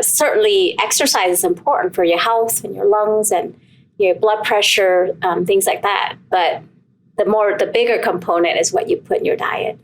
Certainly, exercise is important for your health and your lungs and your blood pressure, things like that. But the bigger component is what you put in your diet.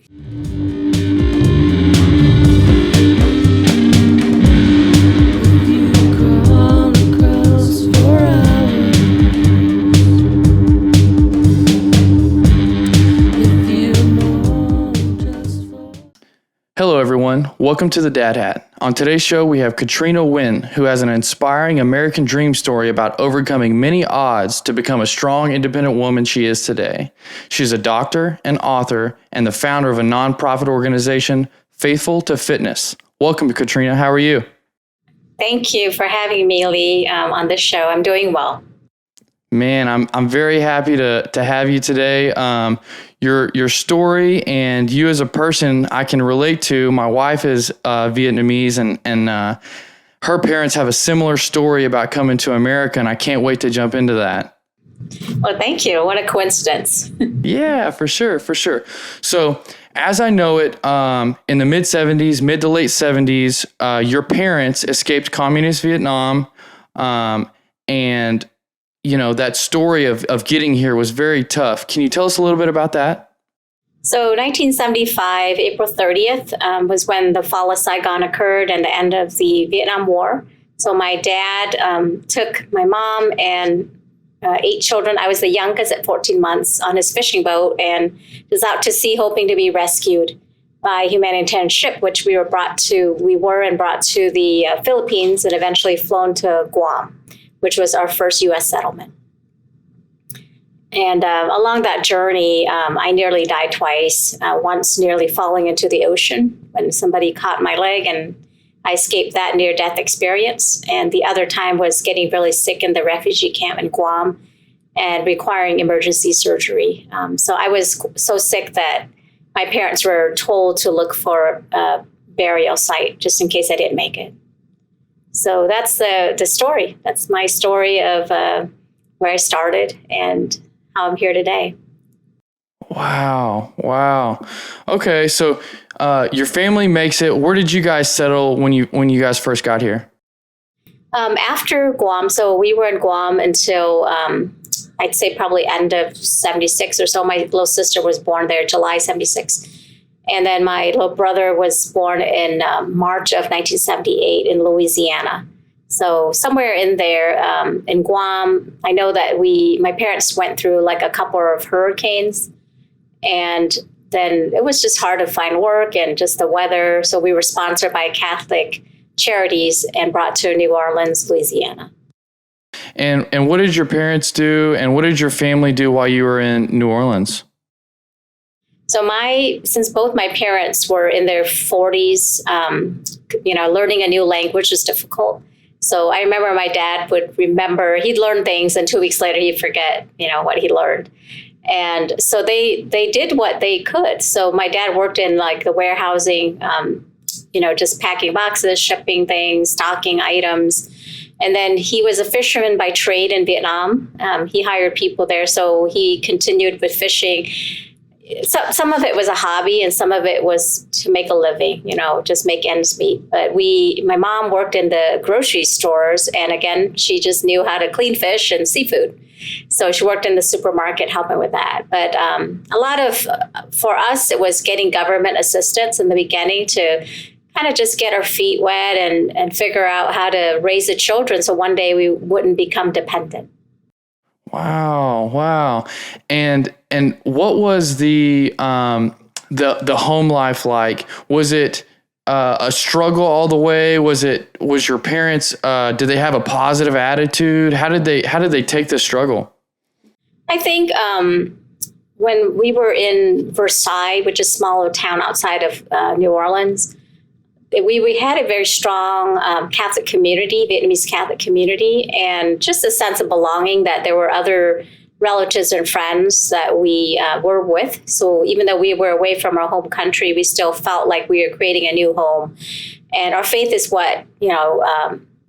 Hello, everyone. Welcome to the Dad Hat. On today's show, we have Katrina Nguyen, who has an inspiring American dream story about overcoming many odds to become a strong, independent woman she is today. She's a doctor, an author, and the founder of a nonprofit organization, Faithful to Fitness. Welcome, Katrina. How are you? Thank you for having me, Lee, on this show. I'm doing well. Man, I'm very happy to have you today. Your story and you as a person I can relate to. My wife is Vietnamese, and her parents have a similar story about coming to America, and I can't wait to jump into that. Well, thank you. What a coincidence. Yeah, for sure. So, as I know it, in the mid to late 70s, your parents escaped communist Vietnam, and you know, that story of getting here was very tough. Can you tell us a little bit about that? So 1975, April 30th, was when the fall of Saigon occurred and the end of the Vietnam War. So my dad took my mom and 8 children. I was the youngest at 14 months on his fishing boat and was out to sea hoping to be rescued by a humanitarian ship, which we were brought to the Philippines and eventually flown to Guam, which was our first U.S. settlement. And along that journey, I nearly died twice, once nearly falling into the ocean when somebody caught my leg and I escaped that near-death experience. And the other time was getting really sick in the refugee camp in Guam and requiring emergency surgery. So I was so sick that my parents were told to look for a burial site just in case I didn't make it. So that's the story. That's my story of where I started and how I'm here today. Wow. Okay, so your family makes it. Where did you guys settle when you guys first got here? After Guam, so we were in Guam until I'd say probably end of 76 or so. My little sister was born there July 76. And then my little brother was born in March of 1978 in Louisiana. So somewhere in there, in Guam, I know that my parents went through like a couple of hurricanes, and then it was just hard to find work and just the weather. So we were sponsored by Catholic charities and brought to New Orleans, Louisiana. And what did your parents do, and what did your family do while you were in New Orleans? So since both my parents were in their 40s, learning a new language was difficult. So I remember my dad would remember, he'd learn things and 2 weeks later he'd forget, what he learned. And so they did what they could. So my dad worked in like the warehousing, just packing boxes, shipping things, stocking items. And then he was a fisherman by trade in Vietnam. He hired people there. So he continued with fishing. So, some of it was a hobby and some of it was to make a living, just make ends meet. But my mom worked in the grocery stores, and again, she just knew how to clean fish and seafood. So she worked in the supermarket helping with that. But a lot of, for us, it was getting government assistance in the beginning to kind of just get our feet wet and figure out how to raise the children so one day we wouldn't become dependent. Wow. And what was the home life like? Was it a struggle all the way? Was your parents, did they have a positive attitude? How did they take the struggle? I think when we were in Versailles, which is a smaller town outside of New Orleans, we had a very strong Catholic community, Vietnamese Catholic community, and just a sense of belonging that there were other relatives and friends that we were with. So even though we were away from our home country, we still felt like we were creating a new home. And our faith is what,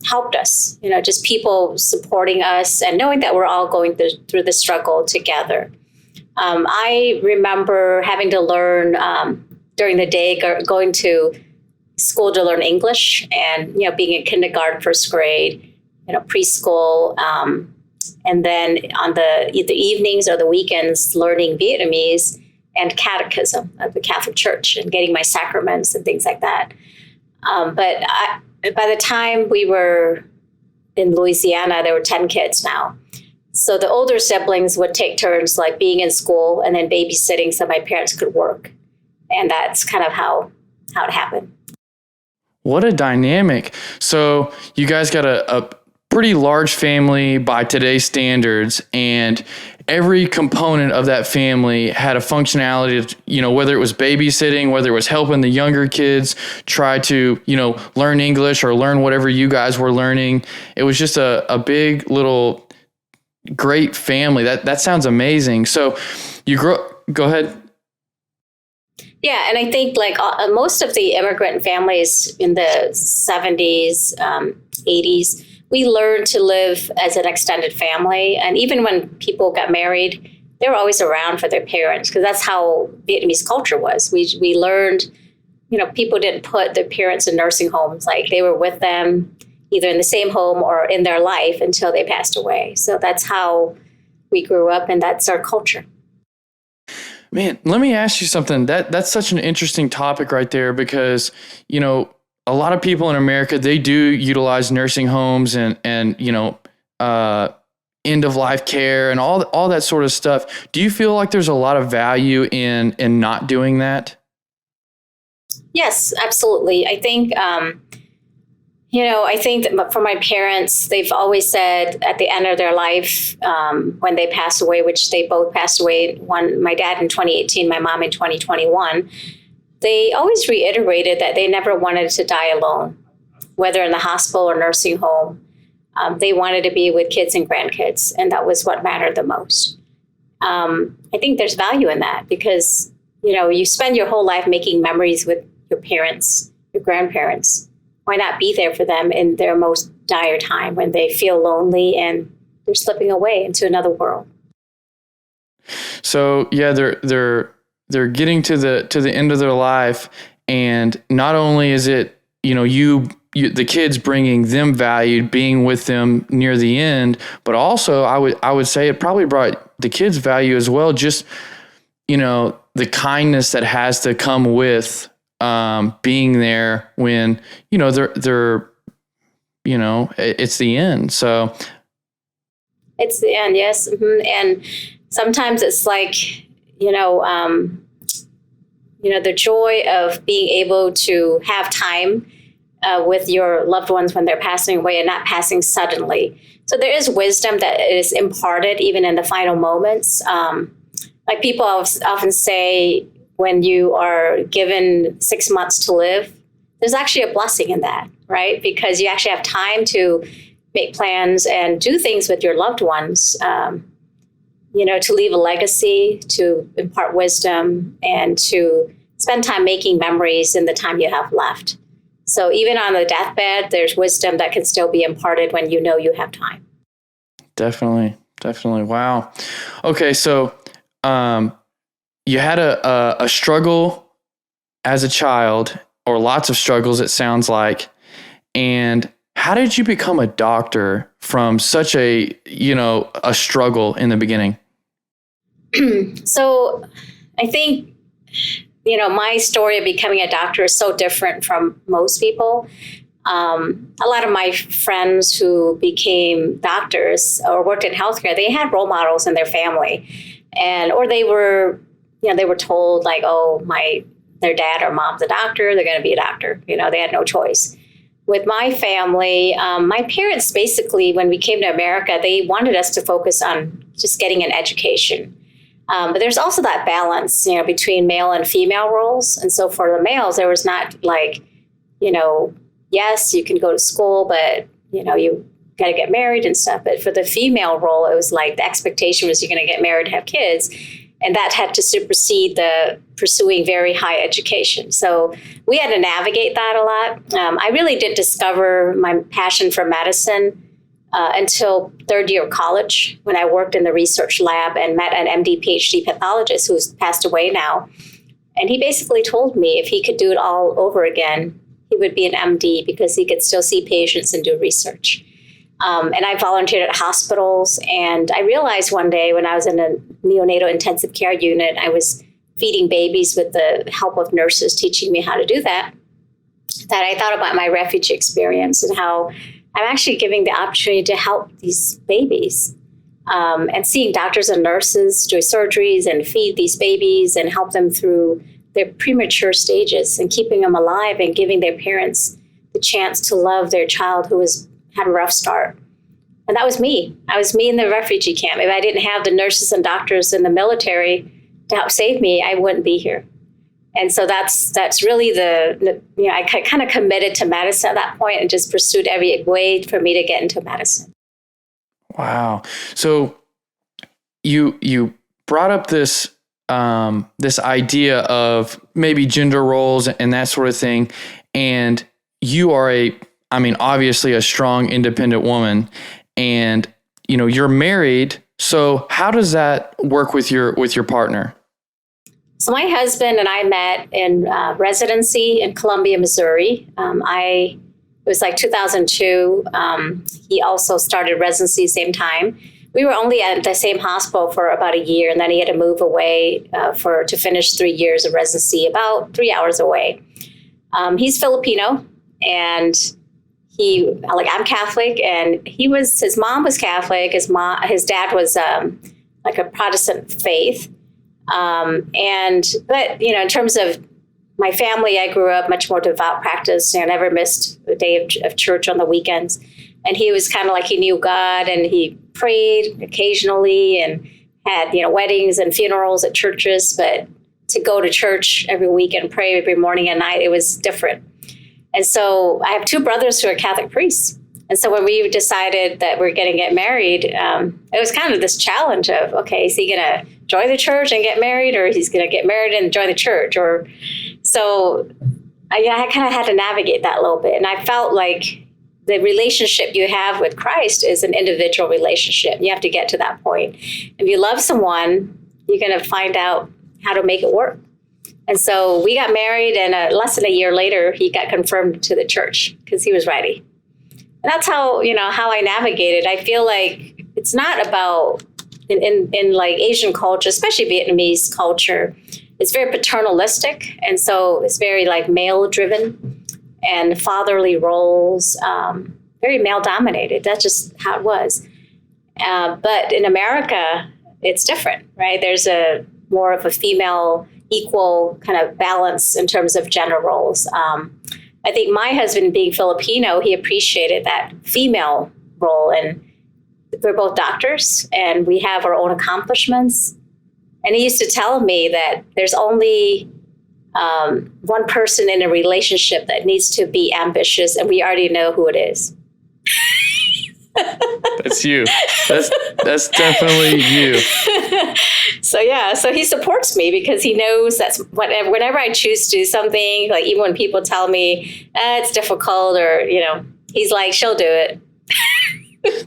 helped us, just people supporting us and knowing that we're all going through the struggle together. I remember having to learn during the day, going to school to learn English, and being in kindergarten, first grade, preschool, and then on the either evenings or the weekends, learning Vietnamese and catechism of the Catholic Church and getting my sacraments and things like that. But by the time we were in Louisiana, there were 10 kids now. So the older siblings would take turns like being in school and then babysitting so my parents could work. And that's kind of how it happened. What a dynamic. So you guys got a pretty large family by today's standards, and every component of that family had a functionality of, whether it was babysitting, whether it was helping the younger kids try to, learn English or learn whatever you guys were learning. It was just a big little great family. That sounds amazing. So go ahead. Yeah, and I think like most of the immigrant families in the 70s, 80s, we learned to live as an extended family. And even when people got married, they were always around for their parents, because that's how Vietnamese culture was. We learned, people didn't put their parents in nursing homes. Like they were with them either in the same home or in their life until they passed away. So that's how we grew up, and that's our culture. Man, let me ask you something. That's such an interesting topic right there, because, a lot of people in America, they do utilize nursing homes and end of life care and all that sort of stuff. Do you feel like there's a lot of value in not doing that? Yes, absolutely. I think, I think that for my parents, they've always said at the end of their life, when they passed away, which they both passed away, my dad in 2018, my mom in 2021, they always reiterated that they never wanted to die alone, whether in the hospital or nursing home. They wanted to be with kids and grandkids, and that was what mattered the most. I think there's value in that because, you spend your whole life making memories with your parents, your grandparents. Why not be there for them in their most dire time when they feel lonely and they're slipping away into another world? So yeah, they're getting to the end of their life, and not only is it you the kids bringing them value, being with them near the end, but also I would say it probably brought the kids value as well. Just the kindness that has to come with being there when they're it's the end. So it's the end, yes. Mm-hmm. And sometimes it's like the joy of being able to have time with your loved ones when they're passing away and not passing suddenly. So there is wisdom that is imparted even in the final moments. Like people often say, when you are given 6 months to live, there's actually a blessing in that, right? Because you actually have time to make plans and do things with your loved ones, to leave a legacy, to impart wisdom, and to spend time making memories in the time you have left. So even on the deathbed, there's wisdom that can still be imparted when you have time. Definitely. Wow. Okay, so you had a struggle as a child, or lots of struggles, it sounds like. And how did you become a doctor from such a struggle in the beginning? So I think, my story of becoming a doctor is so different from most people. A lot of my friends who became doctors or worked in healthcare, they had role models in their family, or they were told like, oh, their dad or mom's a doctor, they're going to be a doctor. They had no choice. With my family, my parents basically, when we came to America, they wanted us to focus on just getting an education. But there's also that balance, between male and female roles. And so for the males, there was not like, yes, you can go to school, but, you got to get married and stuff. But for the female role, it was like the expectation was you're going to get married, have kids. And that had to supersede the pursuing very high education. So we had to navigate that a lot. I really didn't discover my passion for medicine until third year of college, when I worked in the research lab and met an MD, PhD pathologist who's passed away now. And he basically told me if he could do it all over again, he would be an MD because he could still see patients and do research. And I volunteered at hospitals. And I realized one day when I was in a neonatal intensive care unit, I was feeding babies with the help of nurses teaching me how to do that I thought about my refugee experience and how I'm actually giving the opportunity to help these babies. And seeing doctors and nurses do surgeries and feed these babies and help them through their premature stages and keeping them alive and giving their parents the chance to love their child who had a rough start. And that was me. I was me in the refugee camp. If I didn't have the nurses and doctors in the military to help save me, I wouldn't be here. And so that's really I kind of committed to medicine at that point and just pursued every way for me to get into medicine. Wow. So you brought up this idea of maybe gender roles and that sort of thing. And you are obviously a strong, independent woman, and, you're married. So how does that work with your partner? So my husband and I met in residency in Columbia, Missouri. It was like 2002. He also started residency same time. We were only at the same hospital for about a year, and then he had to move away to finish 3 years of residency about 3 hours away. He's Filipino, and I'm Catholic, and his mom was Catholic. His dad was like a Protestant faith. But in terms of my family, I grew up much more devout practice. I never missed a day of church on the weekends. And he was kind of like he knew God, and he prayed occasionally and had, weddings and funerals at churches. But to go to church every week and pray every morning and night, it was different. And so I have two brothers who are Catholic priests. And so when we decided that we're going to get married, it was kind of this challenge of, okay, is he going to join the church and get married, or he's going to get married and join the church? So I kind of had to navigate that a little bit. And I felt like the relationship you have with Christ is an individual relationship. You have to get to that point. If you love someone, you're going to find out how to make it work. And so we got married, and less than a year later, he got confirmed to the church because he was ready. And that's how I navigated. I feel like it's not about in like Asian culture, especially Vietnamese culture, it's very paternalistic. And so it's very like male driven and fatherly roles, very male dominated. That's just how it was. But in America, it's different, right? There's more of a female equal kind of balance in terms of gender roles. I think my husband, being Filipino, he appreciated that female role. And we're both doctors, and we have our own accomplishments. And he used to tell me that there's only one person in a relationship that needs to be ambitious, and we already know who it is. That's you. That's definitely you. So he supports me because he knows that's whenever I choose to do something, like even when people tell me it's difficult, or he's like, she'll do it.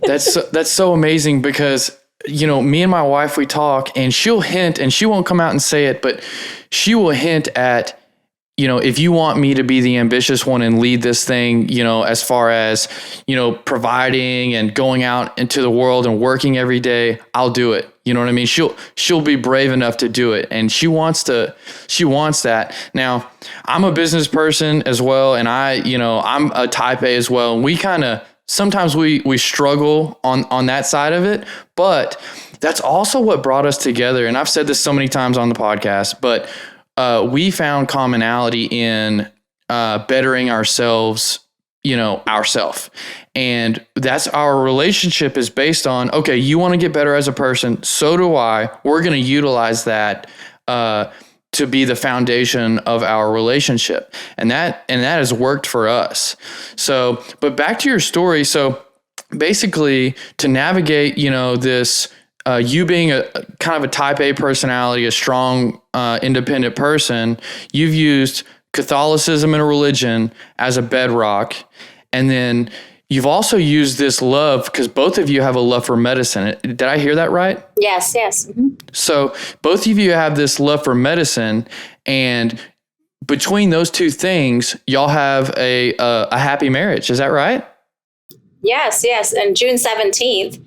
That's so amazing because me and my wife, we talk, and she'll hint, and she won't come out and say it, but she will hint at, if you want me to be the ambitious one and lead this thing, as far as, providing and going out into the world and working every day, I'll do it. You know what I mean? She'll be brave enough to do it. And she wants that. Now, I'm a business person as well. And I'm a type A as well. And we sometimes we struggle on that side of it, but that's also what brought us together. And I've said this so many times on the podcast, but we found commonality in bettering ourselves, ourselves. And that's our relationship is based on, okay, you want to get better as a person. So do I. We're going to utilize that to be the foundation of our relationship. And that has worked for us. So, but back to your story. So basically to navigate, this, you being a kind of a type A personality, a strong, independent person, you've used Catholicism and a religion as a bedrock. And then you've also used this love, because both of you have a love for medicine. Did I hear that right? Yes. Mm-hmm. So both of you have this love for medicine, and between those two things, y'all have a happy marriage. Is that right? Yes. And June 17th,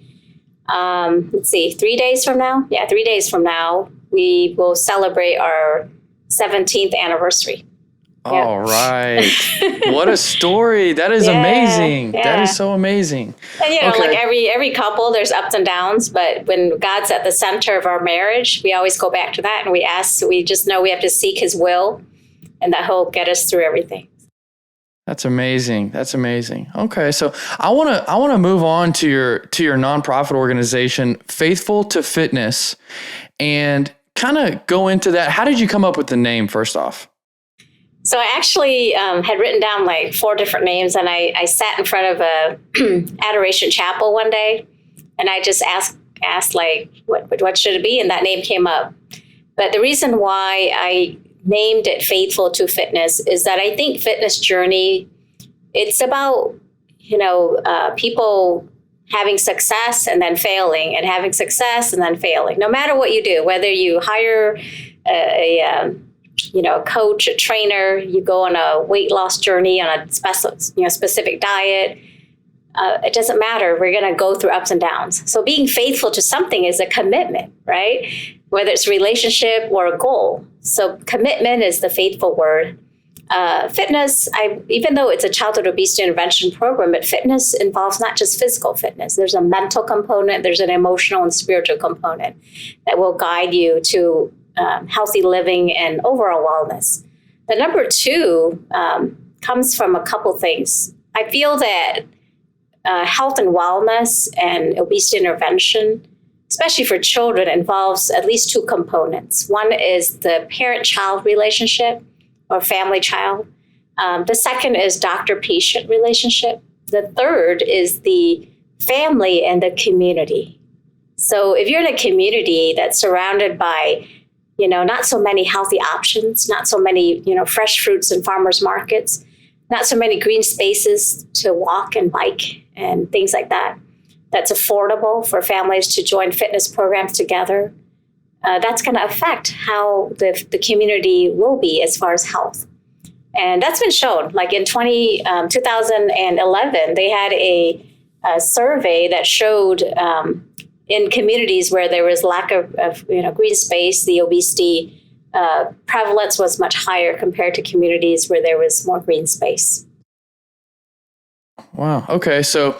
let's see, 3 days from now? Yeah, 3 days from now, we will celebrate our 17th anniversary. All right. What a story. That is amazing. Yeah. That is so amazing. And, like every couple, there's ups and downs. But when God's at the center of our marriage, we always go back to that. And we just know we have to seek his will and that he'll get us through everything. That's amazing. That's amazing. Okay. So I want to move on to your nonprofit organization, Faithful to Fitness, and kind of go into that. How did you come up with the name first off? So I actually had written down like 4 different names, and I sat in front of a adoration chapel one day, and I just asked like, what should it be? And that name came up. But the reason why I named it Faithful to Fitness is that I think fitness journey, it's about, people having success and then failing, and having success and then failing. No matter what you do, whether you hire a coach, a trainer, you go on a weight loss journey on a specific diet. It doesn't matter. We're going to go through ups and downs. So being faithful to something is a commitment, right? Whether it's a relationship or a goal. So commitment is the faithful word. Fitness, even though it's a childhood obesity intervention program, but fitness involves not just physical fitness. There's a mental component. There's an emotional and spiritual component that will guide you to healthy living and overall wellness. The number 2 comes from a couple things. I feel that health and wellness and obesity intervention, especially for children, involves at least 2 components. One is the parent-child relationship or family-child. The second is doctor-patient relationship. The third is the family and the community. So if you're in a community that's surrounded by not so many healthy options, not so many, fresh fruits and farmers markets, not so many green spaces to walk and bike and things like that, that's affordable for families to join fitness programs together, that's going to affect how the community will be as far as health. And that's been shown. Like in 2011, they had a survey that showed in communities where there was lack of green space, the obesity prevalence was much higher compared to communities where there was more green space. Wow. Okay. So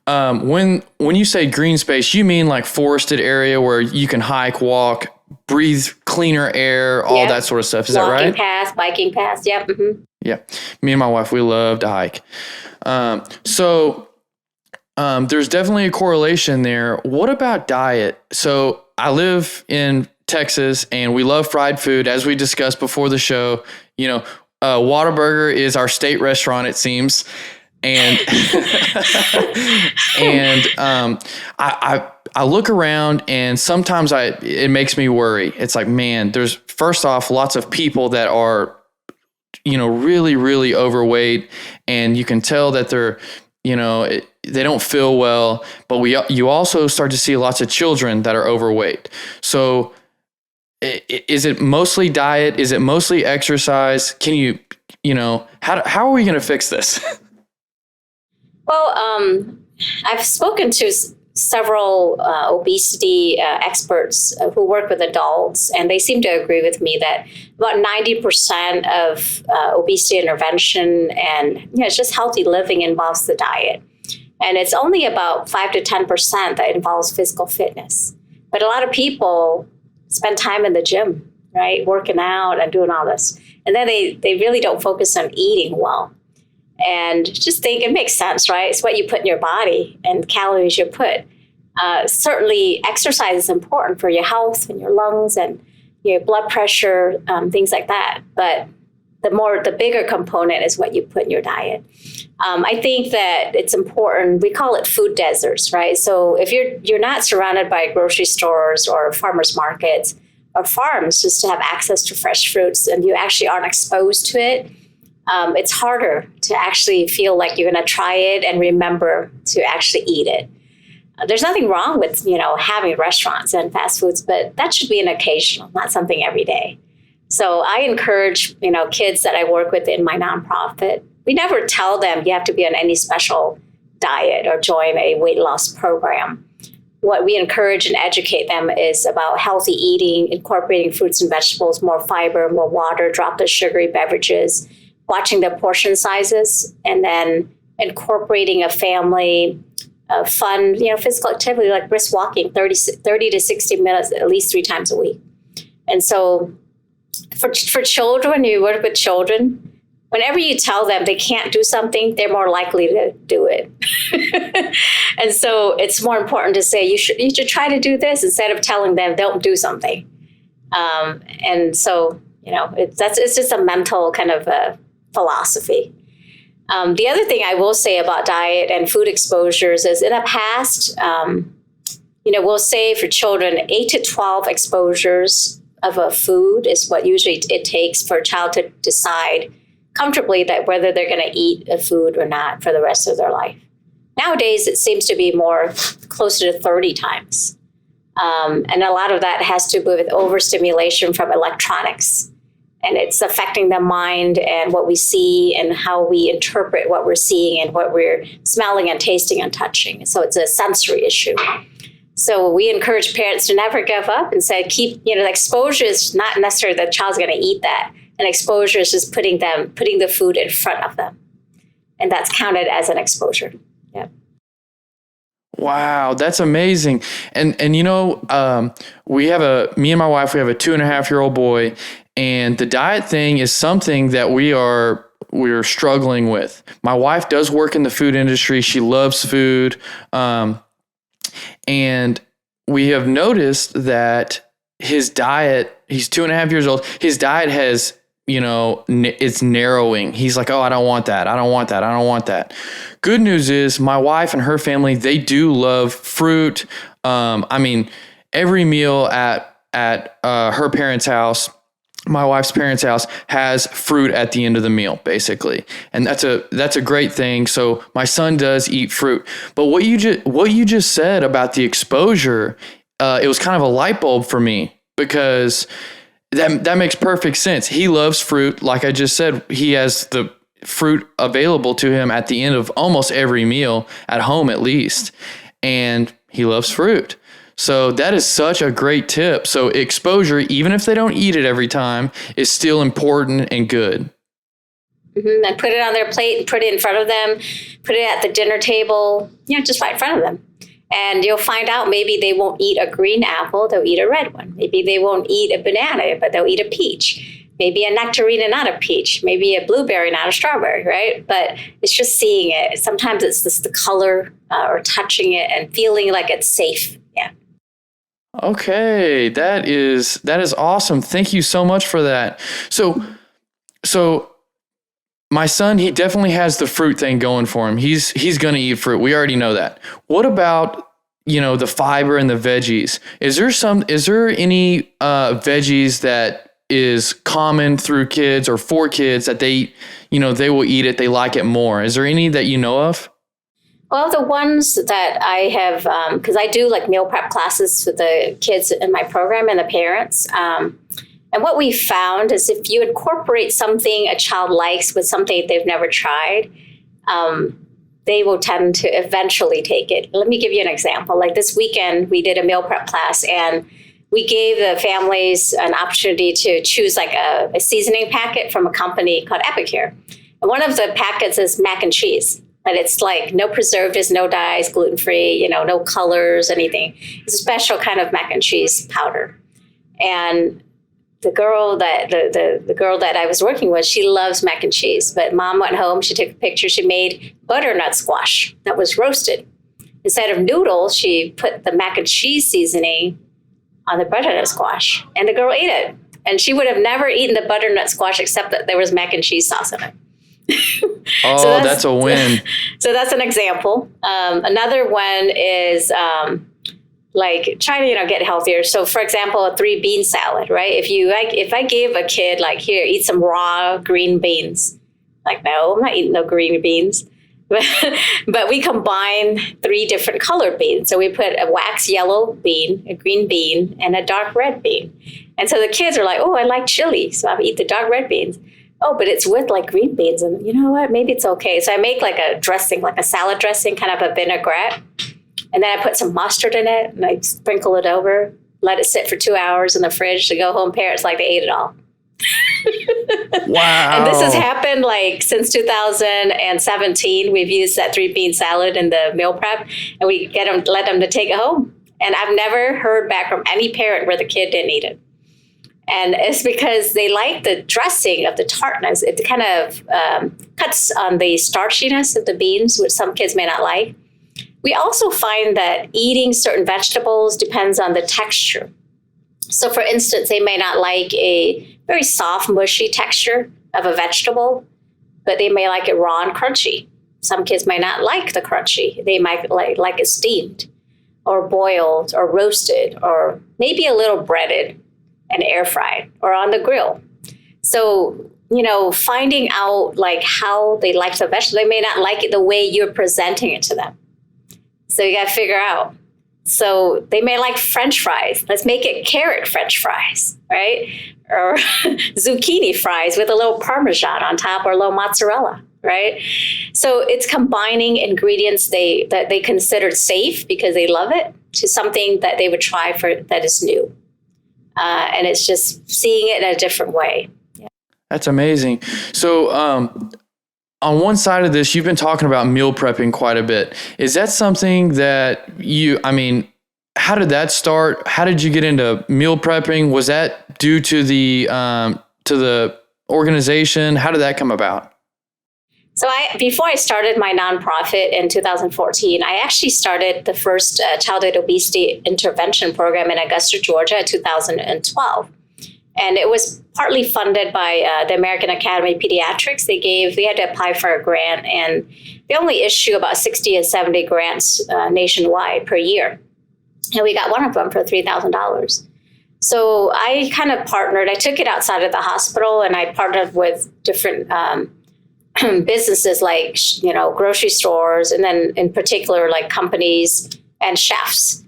when you say green space, you mean like forested area where you can hike, walk, breathe cleaner air, all that sort of stuff. Is that right? Walking paths, biking paths. Yep. Mm-hmm. Yeah. Me and my wife, we love to hike. There's definitely a correlation there. What about diet? So I live in Texas and we love fried food. As we discussed before the show, Whataburger is our state restaurant, it seems. And, I look around and sometimes it makes me worry. It's like, man, there's first off, lots of people that are, really, really overweight, and you can tell that they're, they don't feel well, but you also start to see lots of children that are overweight. So is it mostly diet? Is it mostly exercise? Can you how are we going to fix this? Well, I've spoken to several obesity experts who work with adults, and they seem to agree with me that about 90% of obesity intervention and it's just healthy living involves the diet. And it's only about 5 to 10% that involves physical fitness. But a lot of people spend time in the gym, right? Working out and doing all this. And then they really don't focus on eating well. And just think it makes sense, right? It's what you put in your body and calories you put. Certainly exercise is important for your health and your lungs and your blood pressure, things like that. But the bigger component is what you put in your diet. I think that it's important. We call it food deserts, right? So if you're not surrounded by grocery stores or farmers markets or farms just to have access to fresh fruits and you actually aren't exposed to it, it's harder to actually feel like you're going to try it and remember to actually eat it. There's nothing wrong with, having restaurants and fast foods, but that should be an occasional, not something every day. So I encourage, kids that I work with in my nonprofit. We never tell them you have to be on any special diet or join a weight loss program. What we encourage and educate them is about healthy eating, incorporating fruits and vegetables, more fiber, more water, drop the sugary beverages, watching the portion sizes, and then incorporating a family fun, physical activity like brisk walking, 30 to 60 minutes at least 3 times a week. And so for children, you work with children, whenever you tell them they can't do something, they're more likely to do it. And so it's more important to say, you should try to do this instead of telling them don't do something. And so, it's just a mental kind of a philosophy. The other thing I will say about diet and food exposures is in the past, we'll say for children, 8 to 12 exposures of a food is what usually it takes for a child to decide comfortably that whether they're going to eat a food or not for the rest of their life. Nowadays, it seems to be more closer to 30 times. And a lot of that has to do with overstimulation from electronics. And it's affecting the mind and what we see and how we interpret what we're seeing and what we're smelling and tasting and touching. So it's a sensory issue. So we encourage parents to never give up and say, the exposure is not necessarily the child's going to eat that. And exposure is just putting the food in front of them. And that's counted as an exposure. Yeah. Wow, that's amazing. And me and my wife, we have a 2.5-year-old boy, and the diet thing is something that we're struggling with. My wife does work in the food industry. She loves food. And we have noticed that his diet, he's 2.5 years old, his diet has, it's narrowing. He's like, oh, I don't want that. I don't want that. I don't want that. Good news is my wife and her family, they do love fruit. Every meal at her parents' house, my wife's parents' house, has fruit at the end of the meal, basically. And that's a great thing. So my son does eat fruit. But what you just said about the exposure, it was kind of a light bulb for me, because that makes perfect sense. He loves fruit. Like I just said, he has the fruit available to him at the end of almost every meal, at home at least. And he loves fruit. So that is such a great tip. So exposure, even if they don't eat it every time, is still important and good. Mm-hmm. And put it on their plate, put it in front of them, put it at the dinner table, just right in front of them. And you'll find out maybe they won't eat a green apple, they'll eat a red one. Maybe they won't eat a banana, but they'll eat a peach. Maybe a nectarine and not a peach. Maybe a blueberry, not a strawberry, right? But it's just seeing it. Sometimes it's just the color or touching it and feeling like it's safe. Yeah. Okay, that is awesome. Thank you so much for that. So my son, he definitely has the fruit thing going for him. He's going to eat fruit. We already know that. What about, the fiber and the veggies? Is there any veggies that is common through kids or for kids that they will eat it, they like it more? Is there any that you know of? Well, the ones that I have, because I do like meal prep classes for the kids in my program and the parents. And what we found is if you incorporate something a child likes with something they've never tried, they will tend to eventually take it. Let me give you an example. Like this weekend, we did a meal prep class, and we gave the families an opportunity to choose like a seasoning packet from a company called Epicure. And one of the packets is mac and cheese. But it's like no preservatives, no dyes, gluten-free, no colors, anything. It's a special kind of mac and cheese powder. And the girl that I was working with, she loves mac and cheese. But mom went home, she took a picture, she made butternut squash that was roasted. Instead of noodles, she put the mac and cheese seasoning on the butternut squash. And the girl ate it. And she would have never eaten the butternut squash except that there was mac and cheese sauce in it. Oh, so that's a win. So that's an example. Another one is like trying to get healthier. So for example, a 3-bean salad, right? If I gave a kid like, here, eat some raw green beans, like, no, I'm not eating no green beans. But we combine 3 different colored beans. So we put a wax yellow bean, a green bean, and a dark red bean. And so the kids are like, oh, I like chili, so I eat the dark red beans. Oh, but it's with like green beans. And you know what? Maybe it's okay. So I make like a dressing, like a salad dressing, kind of a vinaigrette. And then I put some mustard in it and I sprinkle it over, let it sit for 2 hours in the fridge to go home. Parents like they ate it all. Wow. And this has happened like since 2017. We've used that 3-bean salad in the meal prep and we let them to take it home. And I've never heard back from any parent where the kid didn't eat it. And it's because they like the dressing of the tartness. It kind of cuts on the starchiness of the beans, which some kids may not like. We also find that eating certain vegetables depends on the texture. So for instance, they may not like a very soft, mushy texture of a vegetable, but they may like it raw and crunchy. Some kids may not like the crunchy. They might like it steamed or boiled or roasted or maybe a little breaded and air fried or on the grill. So, finding out like how they like the vegetable, they may not like it the way you're presenting it to them. So you got to figure out. So they may like French fries. Let's make it carrot French fries, right? Or zucchini fries with a little Parmesan on top or a little mozzarella, right? So it's combining ingredients that they considered safe because they love it to something that they would try that is new. And it's just seeing it in a different way. Yeah. That's amazing. So on one side of this, you've been talking about meal prepping quite a bit. Is that something that how did that start? How did you get into meal prepping? Was that due to the organization? How did that come about? So before I started my nonprofit in 2014, I actually started the first childhood obesity intervention program in Augusta, Georgia in 2012. And it was partly funded by the American Academy of Pediatrics. We had to apply for a grant, and they only issue about 60 to 70 grants nationwide per year. And we got one of them for $3,000. So I kind of partnered. I took it outside of the hospital, and I partnered with different businesses like, grocery stores, and then in particular, like companies and chefs.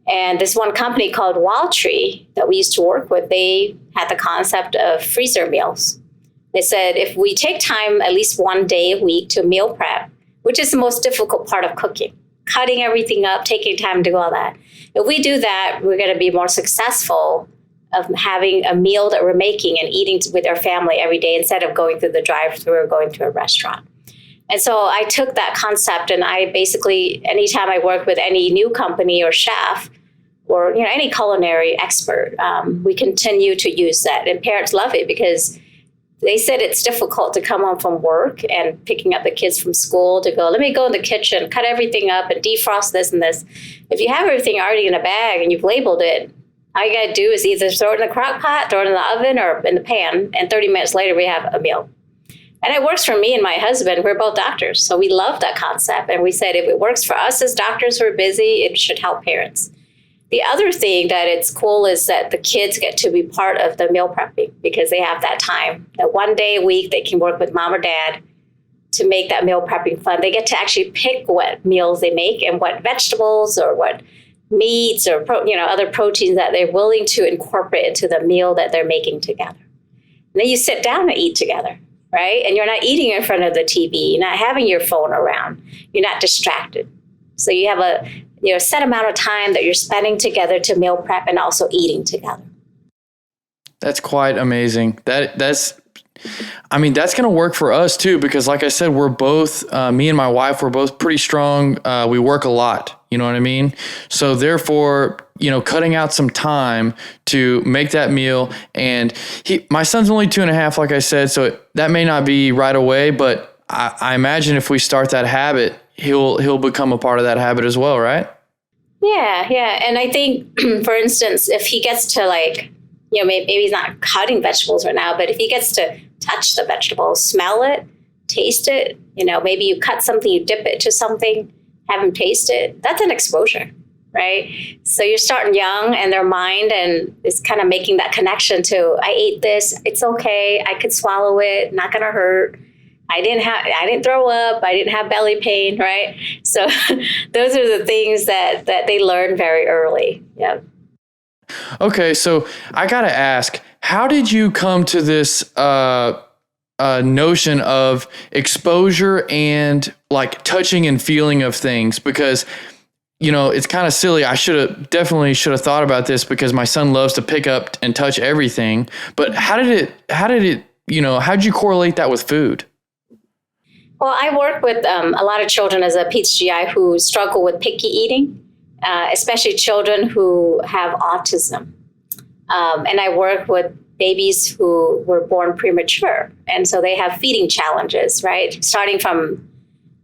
And this one company called Wild Tree that we used to work with, they had the concept of freezer meals. They said, if we take time at least one day a week to meal prep, which is the most difficult part of cooking, cutting everything up, taking time to do all that. If we do that, we're going to be more successful of having a meal that we're making and eating with our family every day instead of going through the drive-thru or going to a restaurant. And so I took that concept and I basically, anytime I work with any new company or chef or any culinary expert, we continue to use that. And parents love it because they said it's difficult to come home from work and picking up the kids from school to go, let me go in the kitchen, cut everything up and defrost this and this. If you have everything already in a bag and you've labeled it, all you got to do is either throw it in the crock pot, throw it in the oven or in the pan, and 30 minutes later we have a meal. And it works for me and my husband. We're both doctors, so we love that concept. And we said if it works for us as doctors who are busy, it should help parents. The other thing that it's cool is that the kids get to be part of the meal prepping because they have that time. That one day a week they can work with mom or dad to make that meal prepping fun. They get to actually pick what meals they make and what vegetables or what meats or other proteins that they're willing to incorporate into the meal that they're making together. And then you sit down and eat together, right? And you're not eating in front of the TV. You're not having your phone around. You're not distracted. So you have a set amount of time that you're spending together to meal prep and also eating together. That's quite amazing. That's going to work for us too, because like I said, we're both, me and my wife, we're both pretty strong. We work a lot, you know what I mean? So therefore, cutting out some time to make that meal. And my son's only 2.5, like I said, so that may not be right away, but I imagine if we start that habit, he'll become a part of that habit as well, right? Yeah. And I think, for instance, if he gets to maybe he's not cutting vegetables right now, but if he gets to touch the vegetables, smell it, taste it, maybe you cut something, you dip it to something, have him taste it, that's an exposure, right? So you're starting young and their mind and it's kind of making that connection to, I ate this, it's okay, I could swallow it, not going to hurt. I didn't throw up. I didn't have belly pain, right? So those are the things that they learn very early. Yeah. Okay, so I gotta ask, how did you come to this notion of exposure and like touching and feeling of things? Because it's kind of silly. I definitely should have thought about this because my son loves to pick up and touch everything. But how'd you correlate that with food? Well, I work with a lot of children as a PGI who struggle with picky eating, especially children who have autism. And I work with babies who were born premature. And so they have feeding challenges, right? Starting from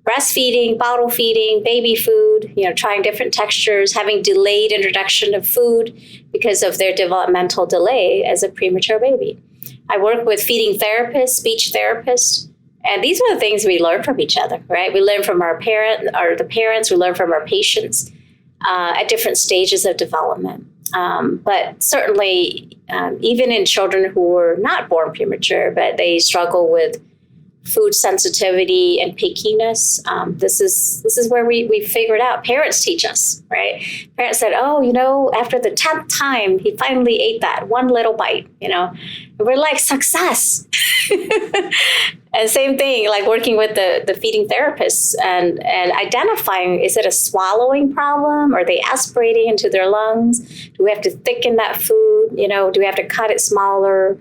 breastfeeding, bottle feeding, baby food, trying different textures, having delayed introduction of food because of their developmental delay as a premature baby. I work with feeding therapists, speech therapists, and these are the things we learn from each other, right? We learn from our the parents, we learn from our patients at different stages of development. But certainly, even in children who were not born premature, but they struggle with food sensitivity and pickiness. This is where we figured out. Parents teach us, right? Parents said, after the 10th time, he finally ate that one little bite, and we're like, success. And same thing, like working with the feeding therapists and identifying, is it a swallowing problem? Are they aspirating into their lungs? Do we have to thicken that food? Do we have to cut it smaller?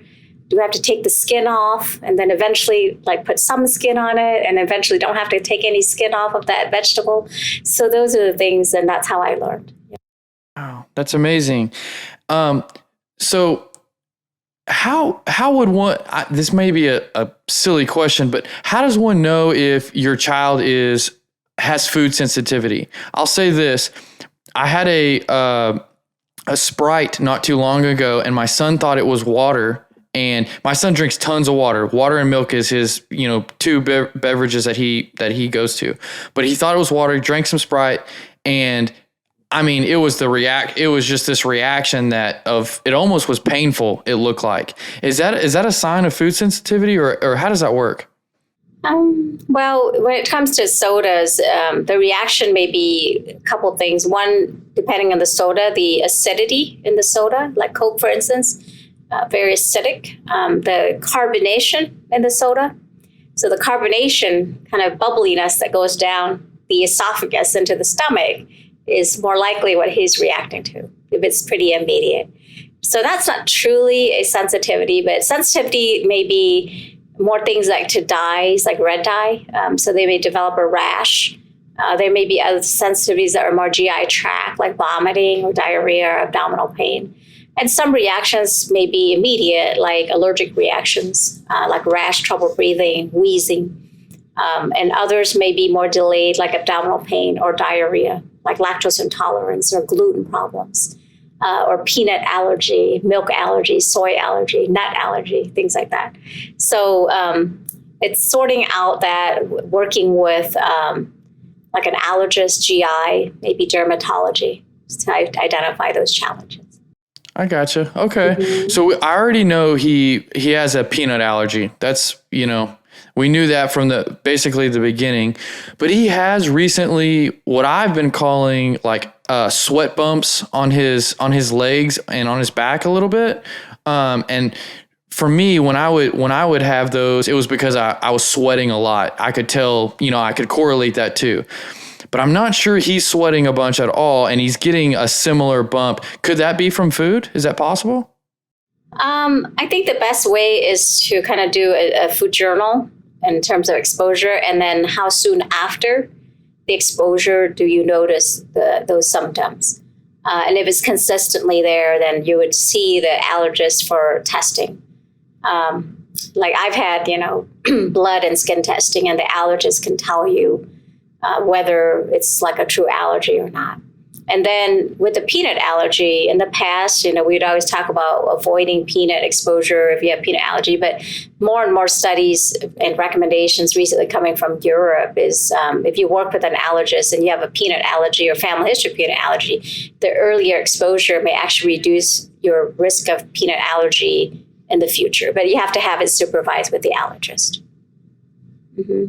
Do we have to take the skin off and then eventually put some skin on it and eventually don't have to take any skin off of that vegetable? So those are the things, and that's how I learned. Wow, that's amazing. So how would one, this may be a silly question, but how does one know if your child has food sensitivity? I'll say this. I had a Sprite not too long ago, and my son thought it was water. And my son drinks tons of water. Water and milk is his, two beverages that he goes to. But he thought it was water. He drank some Sprite, and it was it was just this reaction it almost was painful. It looked like. Is that a sign of food sensitivity, or how does that work? Well, when it comes to sodas, the reaction may be a couple things. One, depending on the soda, the acidity in the soda, like Coke, for instance. Very acidic, the carbonation in the soda. So the carbonation, kind of bubbliness that goes down the esophagus into the stomach, is more likely what he's reacting to if it's pretty immediate. So that's not truly a sensitivity, but sensitivity may be more things like to dyes, like red dye. So they may develop a rash. There may be other sensitivities that are more GI tract, like vomiting or diarrhea or abdominal pain. And some reactions may be immediate, like allergic reactions, like rash, trouble breathing, wheezing. And others may be more delayed, like abdominal pain or diarrhea, like lactose intolerance or gluten problems, or peanut allergy, milk allergy, soy allergy, nut allergy, things like that. So it's sorting out that, working with like an allergist, GI, maybe dermatology, to identify those challenges. I gotcha. Okay. Mm-hmm. So I already know he has a peanut allergy. That's, we knew that from basically the beginning, but he has recently what I've been calling like sweat bumps on his legs and on his back a little bit. And for me, when I would have those, it was because I was sweating a lot. I could tell, I could correlate that too. But I'm not sure he's sweating a bunch at all, and he's getting a similar bump. Could that be from food? Is that possible? I think the best way is to kind of do a food journal in terms of exposure, and then how soon after the exposure do you notice those symptoms. And if it's consistently there, then you would see the allergist for testing. Like I've had, blood and skin testing, and the allergist can tell you whether it's like a true allergy or not. And then with the peanut allergy, in the past, we'd always talk about avoiding peanut exposure if you have peanut allergy, but more and more studies and recommendations recently coming from Europe is if you work with an allergist and you have a peanut allergy or family history of peanut allergy, the earlier exposure may actually reduce your risk of peanut allergy in the future, but you have to have it supervised with the allergist. Mm-hmm.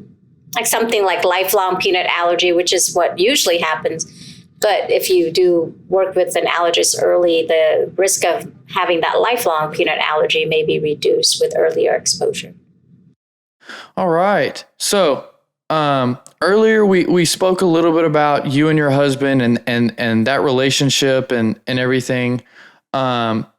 Like something like lifelong peanut allergy, which is what usually happens. But if you do work with an allergist early, the risk of having that lifelong peanut allergy may be reduced with earlier exposure. All right. So earlier we spoke a little bit about you and your husband and that relationship and everything.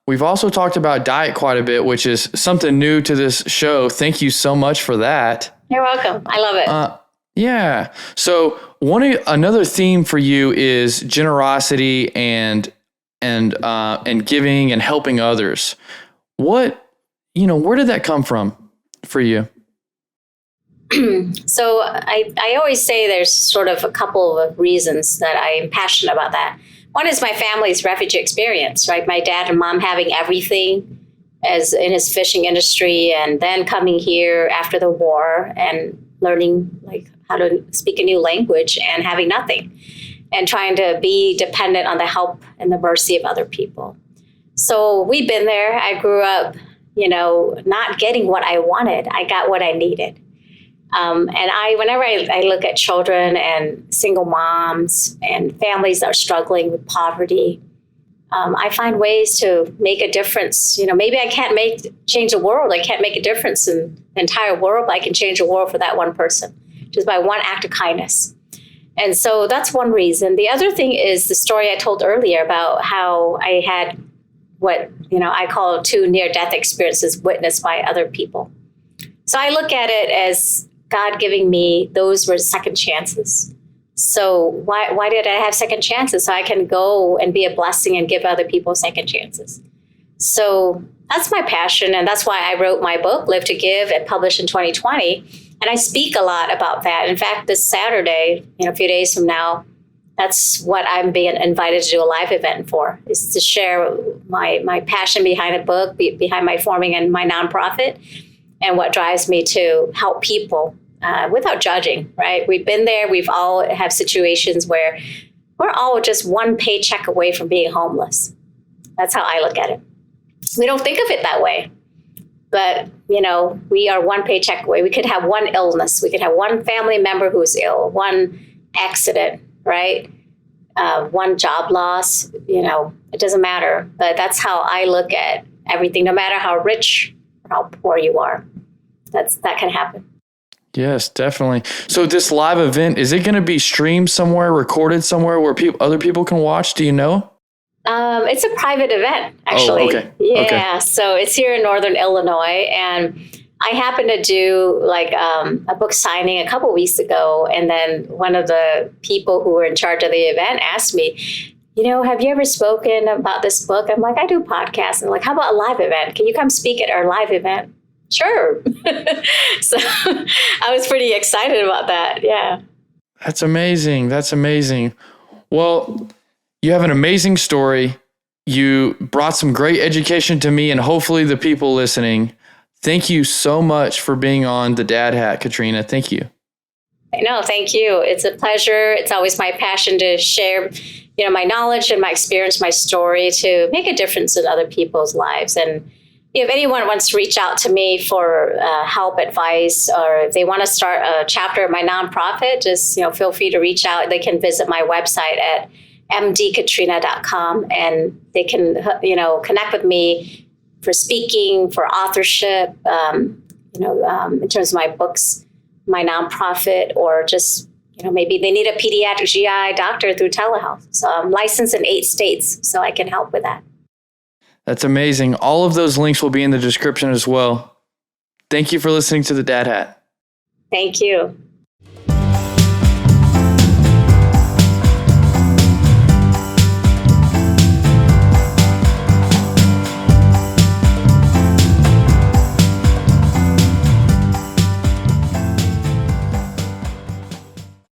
We've also talked about diet quite a bit, which is something new to this show. Thank you so much for that. You're welcome. I love it. Yeah. So another theme for you is generosity and giving and helping others. Where did that come from for you? So I always say there's sort of a couple of reasons that I'm passionate about that. One is my family's refugee experience, right? My dad and mom having everything as in his fishing industry, and then coming here after the war and learning like how to speak a new language and having nothing, and trying to be dependent on the help and the mercy of other people. So we've been there. I grew up, not getting what I wanted. I got what I needed. Whenever I look at children and single moms and families that are struggling with poverty, I find ways to make a difference. Maybe I can't change the world. I can't make a difference in the entire world, but I can change the world for that one person just by one act of kindness. And so that's one reason. The other thing is the story I told earlier about how I had what, I call 2 near-death experiences witnessed by other people. So I look at it as God giving me, those were second chances. So why did I have second chances? So I can go and be a blessing and give other people second chances. So that's my passion. And that's why I wrote my book, Live to Give, and published in 2020. And I speak a lot about that. In fact, this Saturday, a few days from now, that's what I'm being invited to do a live event for, is to share my passion behind the book, behind my forming and my nonprofit, and what drives me to help people without judging, right? We've been there. We've all have situations where we're all just one paycheck away from being homeless. That's how I look at it. We don't think of it that way. But, we are one paycheck away. We could have one illness. We could have one family member who's ill, one accident, right? One job loss, it doesn't matter. But that's how I look at everything, no matter how rich or how poor you are. That can happen. Yes, definitely. So this live event, is it going to be streamed somewhere, recorded somewhere where other people can watch? Do you know? It's a private event, actually. Oh, okay. Yeah. Okay. So it's here in Northern Illinois. And I happened to do a book signing a couple weeks ago. And then one of the people who were in charge of the event asked me, have you ever spoken about this book? I'm like, I do podcasts. And how about a live event? Can you come speak at our live event? Sure. So I was pretty excited about that. Yeah. That's amazing. That's amazing. Well, you have an amazing story. You brought some great education to me and hopefully the people listening. Thank you so much for being on the Dad Hat, Katrina. Thank you. No, thank you. It's a pleasure. It's always my passion to share, my knowledge and my experience, my story, to make a difference in other people's lives. And if anyone wants to reach out to me for help, advice, or if they want to start a chapter of my nonprofit, just feel free to reach out. They can visit my website at mdkatrina.com, and they can connect with me for speaking, for authorship, in terms of my books, my nonprofit, or just maybe they need a pediatric GI doctor through telehealth. So I'm licensed in 8 states, so I can help with that. That's amazing. All of those links will be in the description as well. Thank you for listening to the Dad Hat. Thank you.